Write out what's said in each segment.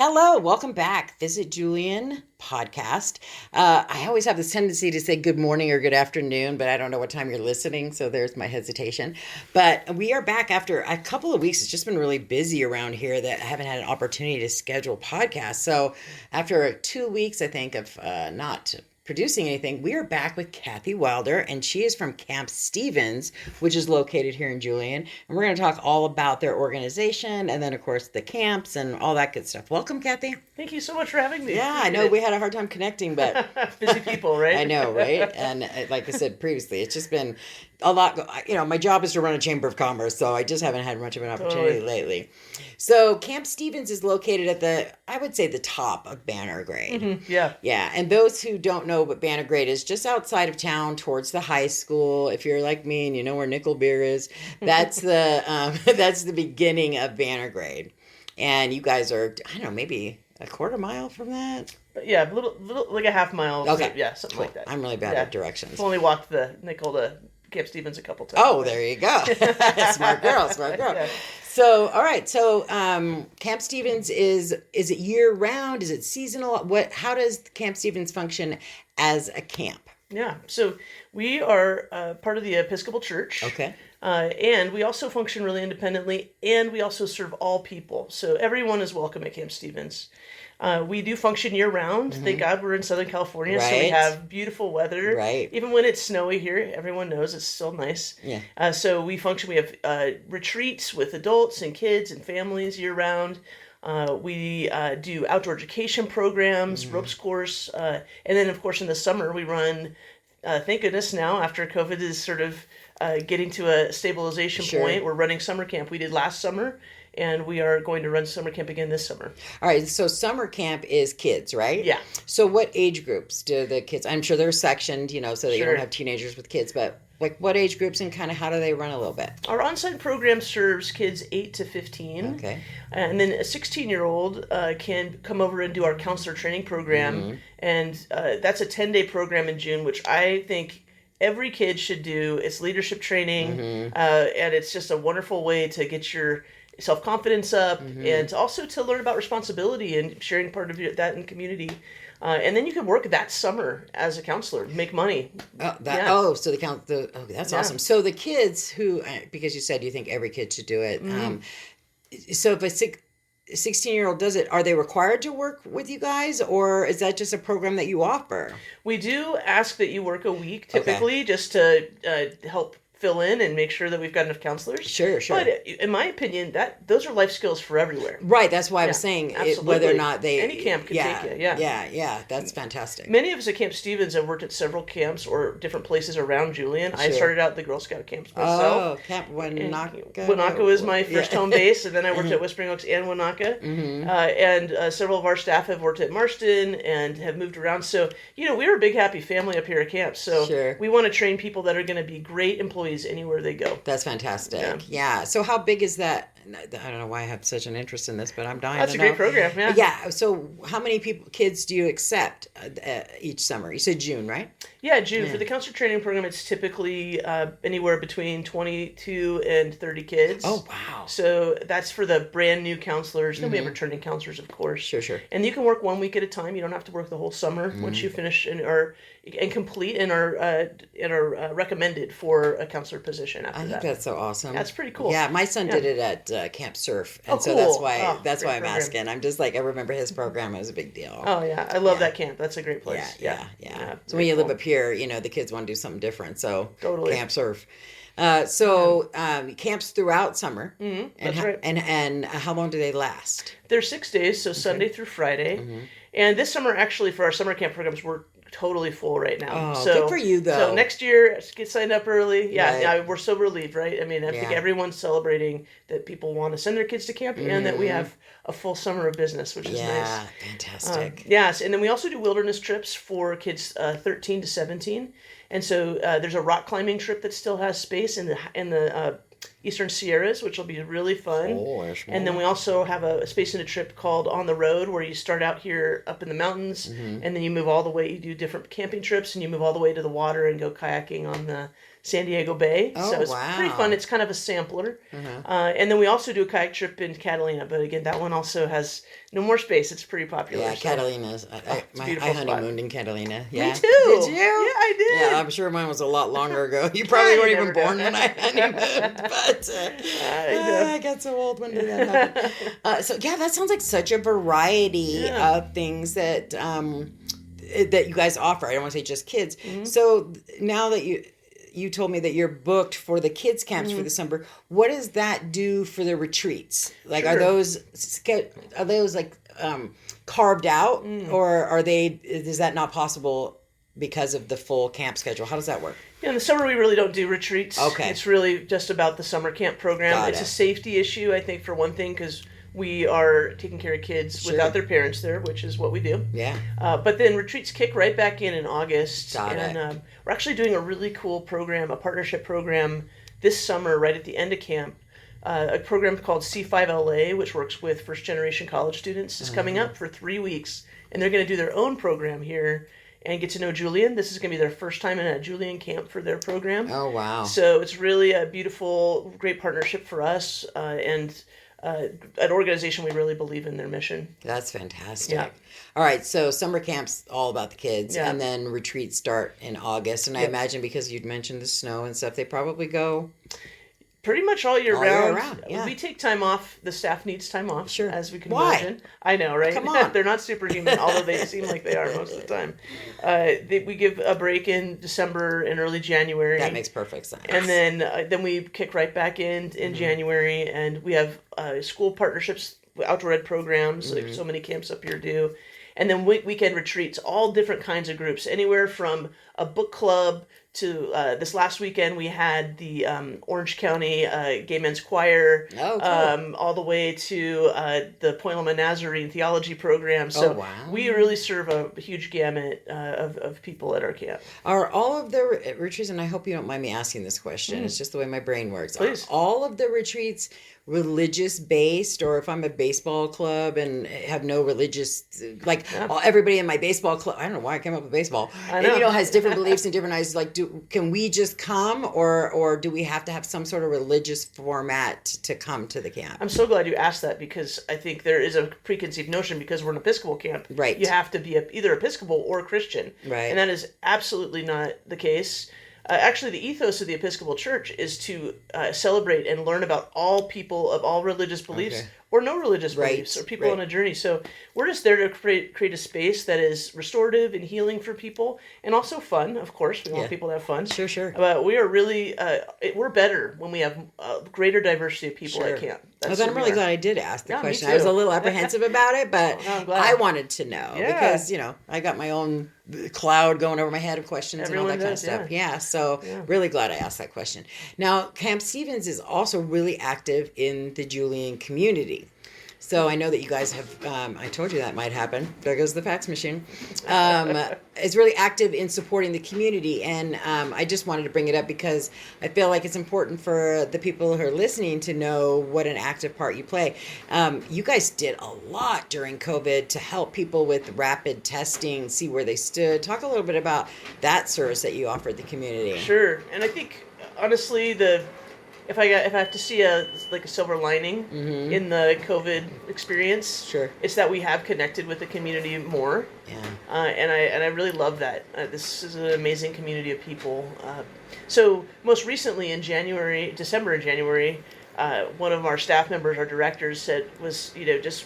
Hello, welcome back. Visit Julian podcast. I always have this tendency to say good morning or good afternoon, but I don't know what time you're listening, so there's my hesitation. But we are back after a couple of weeks. It's just been really busy around here that I haven't had an opportunity to schedule podcasts. So after 2 weeks, I think, of not producing anything, we are back with Kathy Wilder, and she is from Camp Stevens, which is located here in Julian. And we're going to talk all about their organization and then, of course, the camps and all that good stuff. Welcome, Kathy. Thank you so much for having me. Yeah, I know we had a hard time connecting, but busy people, right? I know, right? And like I said previously, it's just been a lot. My job is to run a chamber of commerce, so I just haven't had much of an opportunity lately. So Camp Stevens is located at I would say the top of Banner Grade. Mm-hmm. Yeah. Yeah, and those who don't know what Banner Grade is, just outside of town towards the high school. If you're like me and you know where Nickel Beer is, that's that's the beginning of Banner Grade. And you guys are, I don't know, maybe a quarter mile from that? Yeah, a little like a half mile. Okay. So, yeah, something like that. I'm really bad at directions. I've only walked the Nickel to Camp Stevens a couple times. Oh, there you go. Smart girl. Yeah. So, all right. So, Camp Stevens is it year round? Is it seasonal? How does Camp Stevens function as a camp? Yeah. So we are part of the Episcopal Church. Okay. And we also function really independently, and we also serve all people. So everyone is welcome at Camp Stevens. We do function year-round. Mm-hmm. Thank God we're in Southern California, right. So we have beautiful weather. Right. Even when it's snowy here, everyone knows it's still nice. Yeah. So we function. We have retreats with adults and kids and families year-round. We do outdoor education programs, mm-hmm. ropes course, and then, of course, in the summer we run, thank goodness now, after COVID is sort of getting to a stabilization point, we're running summer camp. We did last summer, and we are going to run summer camp again this summer. All right, so summer camp is kids, right? Yeah. So what age groups do the kids, I'm sure they're sectioned, so that you don't have teenagers with kids, but like what age groups and kind of how do they run a little bit? Our on-site program serves kids 8 to 15. Okay. And then a 16-year-old can come over and do our counselor training program. Mm-hmm. And that's a 10-day program in June, which I think every kid should do. It's leadership training, mm-hmm. And it's just a wonderful way to get your self-confidence up, mm-hmm. and also to learn about responsibility and sharing part of that in community. And then you can work that summer as a counselor, make money. So that's awesome. So the kids who, because you said you think every kid should do it, mm-hmm. So if a 16-year-old does it, are they required to work with you guys, or is that just a program that you offer? We do ask that you work a week, typically, just to help fill in and make sure that we've got enough counselors. Sure. But in my opinion, those are life skills for everywhere. Right, that's why I was saying whether or not any camp can take you. Yeah, that's fantastic. Many of us at Camp Stevens have worked at several camps or different places around Julian. Sure. I started out at the Girl Scout camps myself. Oh, Camp Wanaka. Wanaka was my first home base, and then I worked at Whispering Oaks and Wanaka. Mm-hmm. And several of our staff have worked at Marston and have moved around. So, we're a big happy family up here at camp. So we want to train people that are going to be great employees anywhere they go. That's fantastic. Yeah. So how big is that? I don't know why I have such an interest in this, but I'm dying to know. That's a great program, yeah. Yeah. So how many kids do you accept each summer? You said June, right? Yeah, June. Yeah. For the counselor training program, it's typically anywhere between 22 and 30 kids. Oh, wow. So that's for the brand new counselors. Then we have returning counselors, of course. Sure. And you can work 1 week at a time. You don't have to work the whole summer once you finish and complete and are recommended for a counselor position after that. I think that's so awesome. That's pretty cool. Yeah, my son did it at Camp Surf, and so cool. that's why I'm asking. I'm just like, I remember his program. It was a big deal. Oh yeah, I love that camp. That's a great place. Yeah. So when you live up here, the kids want to do something different. So totally. Camp Surf. Camps throughout summer. Mm-hmm. That's right. And how long do they last? They're 6 days, so Sunday through Friday. Mm-hmm. And this summer, actually, for our summer camp programs, we're totally full right now. Oh, good for you, though. So next year, get signed up early. Yeah, right. We're so relieved, right? I mean, I think everyone's celebrating that people want to send their kids to camp and that we have a full summer of business, which is nice. Yeah, fantastic. Yes, and then we also do wilderness trips for kids 13 to 17. And so there's a rock climbing trip that still has space in the Eastern Sierras, which will be really fun. And then we also have a space in a trip called On the Road, where you start out here up in the mountains, and then you move all the way. You do different camping trips, and you move all the way to the water and go kayaking on the San Diego Bay. Oh, so it's wow. pretty fun. It's kind of a sampler. Uh-huh. And then we also do a kayak trip in Catalina, but again, that one also has no more space. It's pretty popular. Yeah, so. Catalina's. It's a I beautiful spot. honeymooned in Catalina. Yeah. Me too. Did you? Yeah, I did. Yeah, I'm sure mine was a lot longer ago. You probably you weren't even never born know. when I honeymooned, but I got so old when did that happen? So yeah, that sounds like such a variety of things that that you guys offer. I don't want to say just kids. Mm-hmm. So now that you told me that you're booked for the kids camps for the summer, what does that do for the retreats? Like, Sure. are those like carved out, or are they? Is that not possible because of the full camp schedule? How does that work? Yeah, in the summer we really don't do retreats. Okay. It's really just about the summer camp program. Got It's it. a safety issue, I think, for one thing, because we are taking care of kids without their parents there, which is what we do. Yeah. But then retreats kick right back in August. Got and it. We're actually doing a really cool program, a partnership program this summer right at the end of camp. A program called C5LA, which works with first-generation college students, is coming up for 3 weeks. And they're going to do their own program here and get to know Julian. This is going to be their first time in a Julian camp for their program. Oh, wow. So it's really a beautiful, great partnership for us and an organization we really believe in their mission. That's fantastic. Yeah. All right, so summer camp's all about the kids, Yeah. and then retreats start in August. And I imagine because you'd mentioned the snow and stuff, they probably go. Pretty much all year All year round. round, yeah. We take time off. The staff needs time off, Sure. as we can Why? imagine. I know, right? Come on. They're not superhuman, although they seem like they are most of the time. We give a break in December and early January. That makes perfect sense. And then we kick right back in January, and we have school partnerships, outdoor ed programs, like so many camps up here do. And then weekend retreats, all different kinds of groups, anywhere from a book club to this last weekend we had the Orange County Gay Men's Choir, Oh, cool. all the way to the Point Loma Nazarene Theology program. So wow. we really serve a huge gamut of people at our camp. Are all of the retreats, and I hope you don't mind me asking this question, it's just the way my brain works. Please. Are all of the retreats religious based, or if I'm a baseball club and have no religious, like everybody in my baseball club, I don't know why I came up with baseball, I know. and, has different beliefs and different ideas. Like, can we just come, or do we have to have some sort of religious format to come to the camp? I'm so glad you asked that, because I think there is a preconceived notion, because we're an Episcopal camp, Right. you have to be either Episcopal or Christian. Right. And that is absolutely not the case. Actually, the ethos of the Episcopal Church is to celebrate and learn about all people of all religious beliefs, Okay. or no religious Right, beliefs, or people right. on a journey. So we're just there to create a space that is restorative and healing for people, and also fun, of course. We want Yeah. people to have fun. Sure. But we are really, we're better when we have greater diversity of people at camp. Well, then I'm really glad I did ask the Yeah, me question. I was too. a little apprehensive about it, but No, I'm glad. I wanted to know Yeah. because, I got my own cloud going over my head of questions Everyone and all that does, kind of stuff. Yeah, so really glad I asked that question. Now, Camp Stevens is also really active in the Julian community. So I know that you guys have, I told you that might happen. There goes the fax machine. Is really active in supporting the community. And I just wanted to bring it up because I feel like it's important for the people who are listening to know what an active part you play. You guys did a lot during COVID to help people with rapid testing, see where they stood. Talk a little bit about that service that you offered the community. Sure. And I think, honestly, if I have to see a silver lining in the COVID experience, Sure. it's that we have connected with the community more. Yeah. And I really love that. This is an amazing community of people. So most recently in December and January, one of our staff members, our directors, was just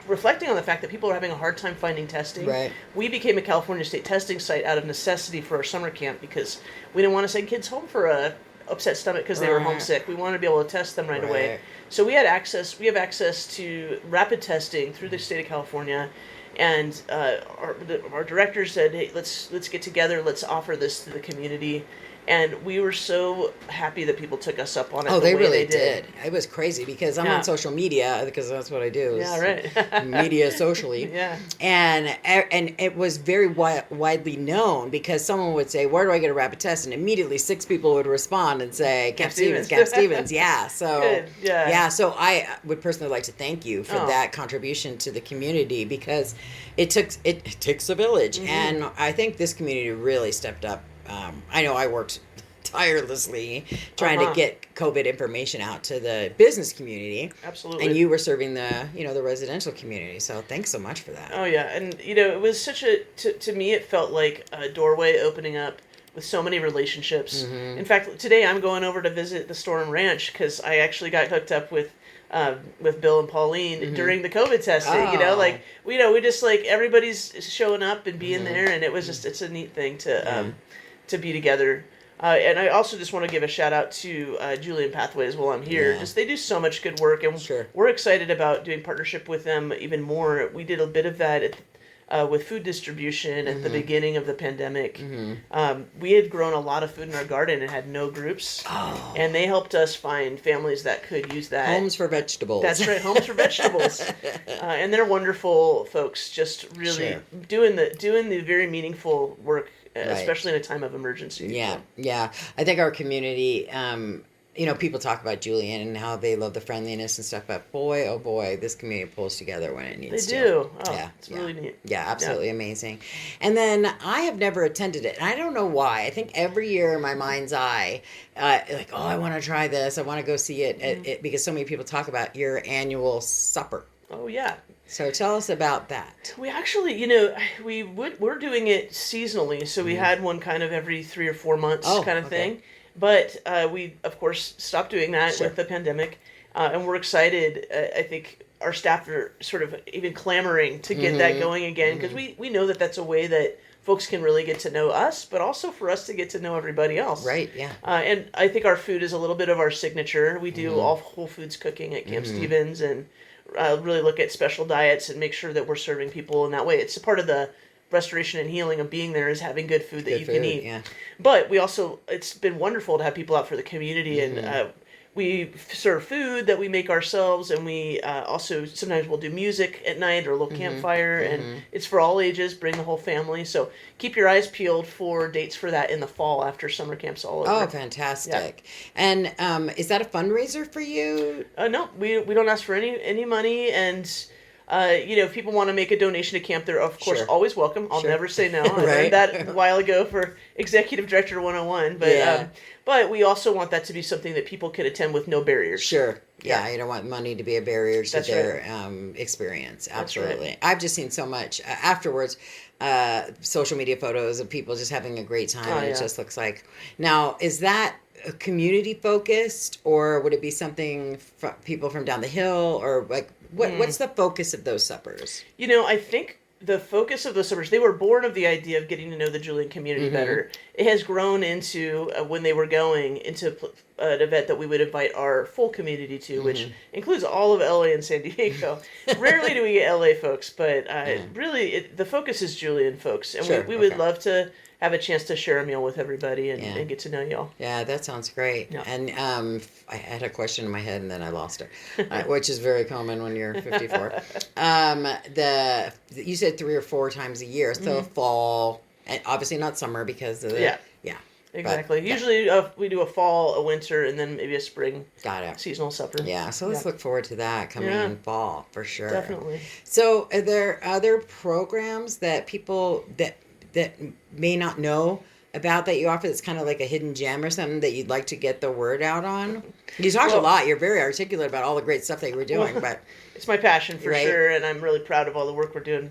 reflecting on the fact that people are having a hard time finding testing. Right. We became a California State testing site out of necessity for our summer camp because we didn't want to send kids home for a upset stomach because they were Right. our We wanted to be able to test them right away. Right. So we have access to rapid testing through the state of California, and our director said, "Hey, let's get together. Let's offer this to the community." And we were so happy that people took us up on it. Oh, the they way really they did. It was crazy because I'm Yeah. on social media because that's what I do. Yeah, right. Media socially. Yeah. And it was very widely known because someone would say, "Where do I get a rapid test?" And immediately 6 people would respond and say, "Camp Stevens, Camp Stevens." Yeah. So Good. Yeah. So I would personally like to thank you for Oh. that contribution to the community because it takes a village, and I think this community really stepped up. I know I worked tirelessly trying to get COVID information out to the business community. Absolutely. And you were serving the, the residential community. So thanks so much for that. Oh yeah, and it was such to me it felt like a doorway opening up with so many relationships. In fact, today I'm going over to visit the Storm Ranch because I actually got hooked up with Bill and Pauline during the COVID testing. Oh. We just like everybody's showing up and being there, and it was just it's a neat thing to be together. And I also just want to give a shout out to Julian Pathways while I'm here. Yeah. Just they do so much good work, and we're excited about doing partnership with them even more. We did a bit of that with food distribution at the beginning of the pandemic. We had grown a lot of food in our garden and had no groups, and they helped us find families that could use that. Homes for vegetables. That's right, Homes for Vegetables, and they're wonderful folks. Just really doing the very meaningful work. Especially in a time of emergency. Yeah. I think our community, people talk about Julian and how they love the friendliness and stuff, but boy, oh boy, this community pulls together when it needs to. They do. Oh, it's really neat. Yeah, absolutely amazing. And then I have never attended it, and I don't know why. I think every year in my mind's eye, I want to try this. I want to go see it, because so many people talk about your annual supper. Oh, yeah. So tell us about that. We actually, we're doing it seasonally. So we had one kind of every 3 or 4 months kind of thing. But we, of course, stopped doing that with the pandemic. And we're excited. I think our staff are sort of even clamoring to get that going again. Because we know that that's a way that folks can really get to know us, but also for us to get to know everybody else. Right, yeah. And I think our food is a little bit of our signature. We do all whole foods cooking at Camp Stevens, and really look at special diets and make sure that we're serving people in that way. It's a part of the restoration and healing of being there is having good food that you can eat. Yeah. But we also, it's been wonderful to have people out for the community, and we serve food that we make ourselves, and we also sometimes we'll do music at night or a little campfire, and it's for all ages, bring the whole family. So keep your eyes peeled for dates for that in the fall after summer camp's all over. Oh, fantastic. Yeah. And is that a fundraiser for you? No, we don't ask for any money, and if people want to make a donation to camp, they're of course always welcome. I'll never say no. I learned that a while ago for Executive Director 101, but we also want that to be something that people can attend with no barriers. Sure. Yeah, you don't want money to be a barrier to their experience. Absolutely. Right. I've just seen so much afterwards, social media photos of people just having a great time, and it just looks like. Now, is that community focused, or would it be something for people from down the hill, or like what's the focus of those suppers? I think the focus of those suppers, they were born of the idea of getting to know the Julian community better. It has grown into, when they were going, into an event that we would invite our full community to, which includes all of LA and San Diego. Rarely do we get LA folks, but really the focus is Julian folks. And we would love to have a chance to share a meal with everybody and get to know y'all. Yeah, that sounds great. Yeah. And I had a question in my head and then I lost it, which is very common when you're 54. You said 3 or 4 times a year, so fall, and obviously not summer because of the... Yeah. Exactly. But, usually we do a fall, a winter, and then maybe a spring seasonal supper. Yeah, so let's look forward to that coming in fall, for sure. Definitely. So are there other programs that people that may not know about that you offer that's kind of like a hidden gem or something that you'd like to get the word out on? You talked a lot. You're very articulate about all the great stuff that you were doing, but it's my passion for sure, and I'm really proud of all the work we're doing.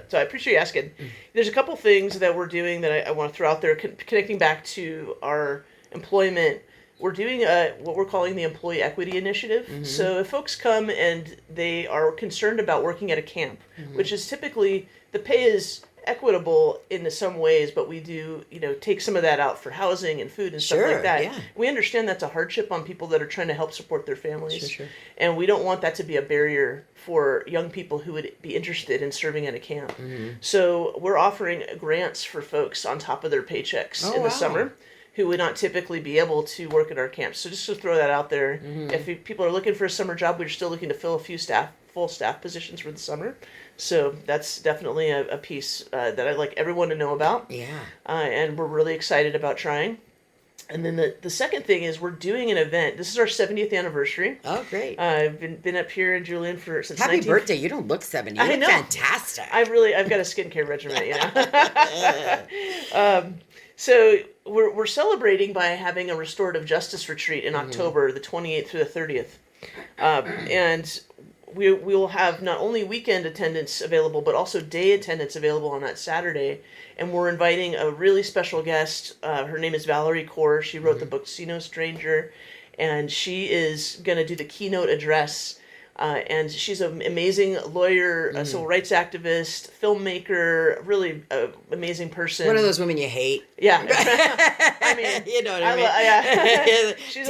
So I appreciate you asking. There's a couple things that we're doing that I want to throw out there, connecting back to our employment. We're doing what we're calling the Employee Equity Initiative. So if folks come and they are concerned about working at a camp, which is typically the pay is equitable in some ways, but we do, take some of that out for housing and food and stuff like that. Yeah. We understand that's a hardship on people that are trying to help support their families. Sure. And we don't want that to be a barrier for young people who would be interested in serving at a camp. So we're offering grants for folks on top of their paychecks in the summer who would not typically be able to work at our camps. So just to throw that out there, if people are looking for a summer job, we're still looking to fill a few full staff positions for the summer. So that's definitely a piece that I'd like everyone to know about. Yeah. And we're really excited about trying. And then the second thing is we're doing an event. This is our 70th anniversary. Oh, great. I've been up here in Julian since Happy birthday. You don't look 70. You look fantastic. I've got a skincare regimen, So we're celebrating by having a restorative justice retreat in October, the 28th through the 30th. And we will have not only weekend attendance available, but also day attendance available on that Saturday. And we're inviting a really special guest. Her name is Valerie Kaur. She wrote the book See No Stranger. And she is going to do the keynote address. And she's an amazing lawyer, a civil rights activist, filmmaker, really amazing person. One of those women you hate. Yeah. I mean, you know what I mean? Yeah. She's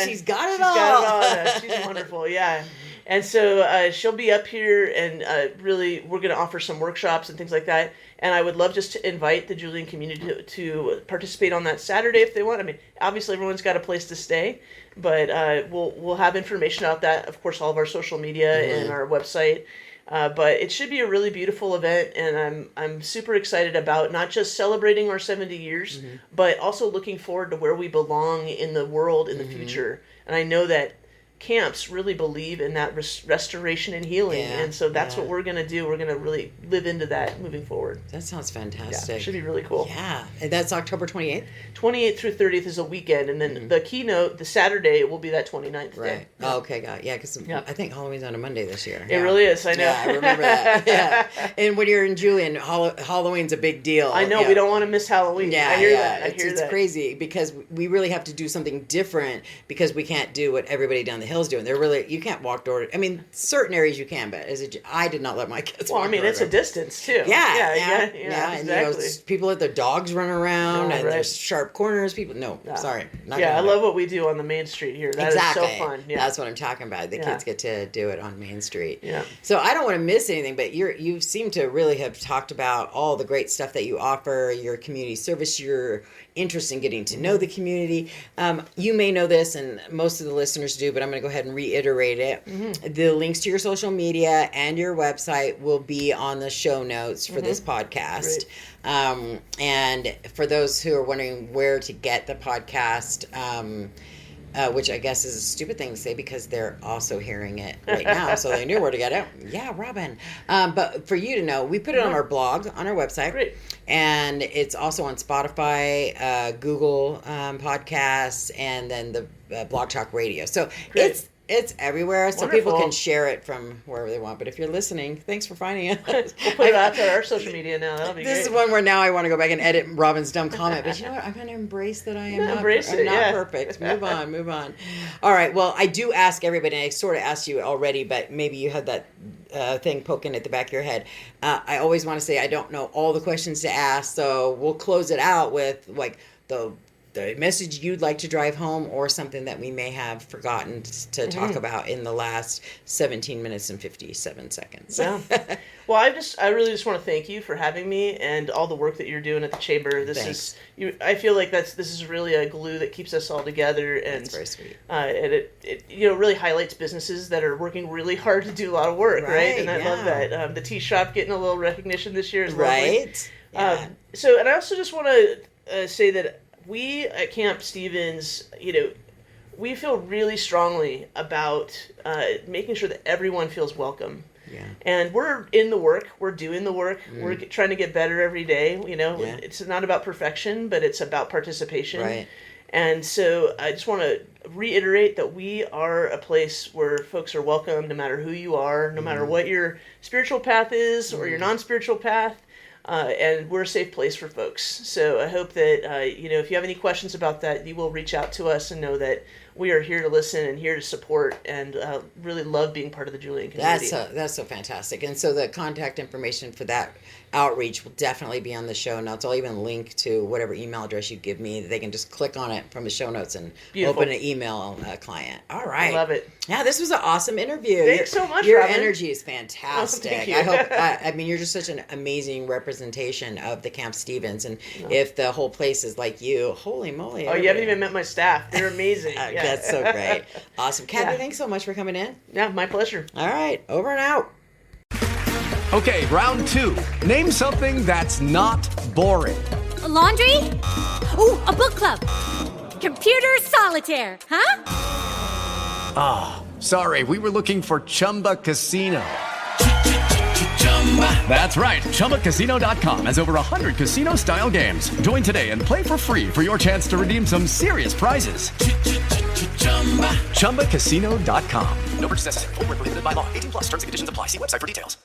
she's got it all. She's wonderful, yeah. And so she'll be up here, and really we're going to offer some workshops and things like that. And I would love just to invite the Julian community to participate on that Saturday if they want. I mean, obviously everyone's got a place to stay, but we'll have information about that, of course, all of our social media and our website. But it should be a really beautiful event, and I'm super excited about not just celebrating our 70 years, but also looking forward to where we belong in the world in the future. And I know that camps really believe in that restoration and healing, and so that's what we're going to do. We're going to really live into that moving forward. That sounds fantastic. Yeah, it should be really cool. Yeah, and that's October 28th? 28th through 30th is a weekend, and then the keynote, the Saturday, will be that 29th right. day. Oh, okay, got it. Yeah, because I think Halloween's on a Monday this year. It really is, I know. Yeah, I remember that. Yeah. And when you're in Julian, Halloween's a big deal. I know, we don't want to miss Halloween. Yeah, I hear that. It's crazy because we really have to do something different because we can't do what everybody down the hill's doing. They're really, you can't walk door to, I mean, certain areas you can, but I did not let my kids walk. Well, I mean, it's a distance too. Yeah, exactly. And people let their dogs run around, and there's sharp corners. People, sorry. I love what we do on the main street here. That is so fun. Yeah. That's what I'm talking about. The kids get to do it on Main Street. Yeah. So I don't want to miss anything, but you seem to really have talked about all the great stuff that you offer, your community service, your interest in getting to know the community. You may know this, and most of the listeners do, but I'm going to go ahead and reiterate it. The links to your social media and your website will be on the show notes for this podcast. And for those who are wondering where to get the podcast, which I guess is a stupid thing to say because they're also hearing it right now, so they knew where to get it. Yeah, Robin. But for you to know, we put it on our blog, on our website. Great. And it's also on Spotify, Google Podcasts, and then the Blog Talk Radio. So it's everywhere, so people can share it from wherever they want. But if you're listening, thanks for finding it. We'll put it out to our social media now. That'll be great. This is one where now I want to go back and edit Robin's dumb comment. But you know what? I'm going to embrace that I am not perfect. Move on. All right. Well, I do ask everybody, and I sort of asked you already, but maybe you had that thing poking at the back of your head. I always want to say I don't know all the questions to ask, so we'll close it out with like the message you'd like to drive home, or something that we may have forgotten to talk about in the last 17 minutes and 57 seconds. Yeah. Well, I really just want to thank you for having me and all the work that you're doing at the chamber. I feel like this is really a glue that keeps us all together, and that's very sweet. And it really highlights businesses that are working really hard to do a lot of work, right? And I love that. The tea shop getting a little recognition this year is lovely. Right. Yeah. And I also just want to say that we at Camp Stevens, we feel really strongly about making sure that everyone feels welcome. Yeah. And we're in the work. We're doing the work. We're trying to get better every day. It's not about perfection, but it's about participation. Right. And so I just want to reiterate that we are a place where folks are welcome, no matter who you are, no matter what your spiritual path is or your non-spiritual path. And we're a safe place for folks. So I hope that, if you have any questions about that, you will reach out to us and know that we are here to listen and here to support, and really love being part of the Julian community. That's so fantastic. And so the contact information for that outreach will definitely be on the show notes. I'll even link to whatever email address you give me. They can just click on it from the show notes and open an email client. All right. I love it. Yeah, this was an awesome interview. Thanks so much, Your Robin. Energy is fantastic. Thank you. I hope. You're just such an amazing representation of the Camp Stevens, and if the whole place is like you, holy moly! Oh, you haven't even met my staff. They're amazing. That's so great. Awesome, Kathy. Thanks so much for coming in. Yeah, my pleasure. All right, over and out. Okay, round two. Name something that's not boring. A laundry? Ooh, a book club. Computer solitaire, huh? Ah, sorry, we were looking for Chumba Casino. That's right. ChumbaCasino.com has over 100 casino-style games. Join today and play for free for your chance to redeem some serious prizes. ChumbaCasino.com. No purchase necessary. Void where prohibited by law. 18+. Terms and conditions apply. See website for details.